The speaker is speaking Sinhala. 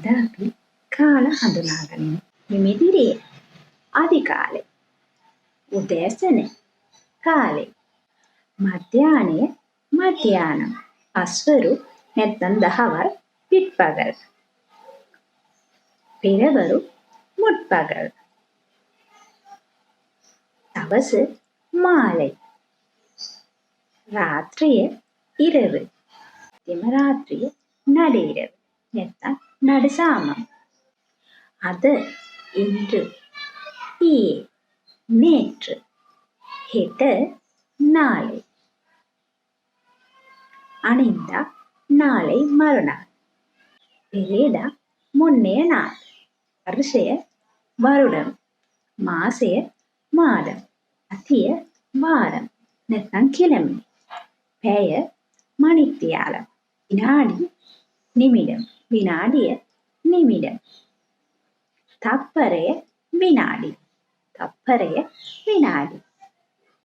අද අපි කාල හඳුනාගනිමු. නිමිතිරිය අධිකාලේ, උදෑසන කාලේ, මධ්‍යාහ්නය මධ්‍යාහ්න, පස්වරු නැත්නම් දහවල් පිට්පගල්, පෙරවරු මුට්පගල්, සවස මාலை, රාත්‍රිය ඉරவு, දිම රාත්‍රිය නඩිරவு නැත්නම් නඩසාමම්. අද ඉன்று ඊයේ நேற்று හෙට நாளை அணிந்தா நாளை மறுநாள் பெரியடா முன்னைய நாள் வருஷய வருடம் மாசය මාදම් අතිය වාரம் නැත්නම් කිලමි පැය මණික්තියාලම් විනාඩි නිමිடம் විනාඩිය නිමිடம் තප්පරය විනාඩි තප්පරය විනාඩි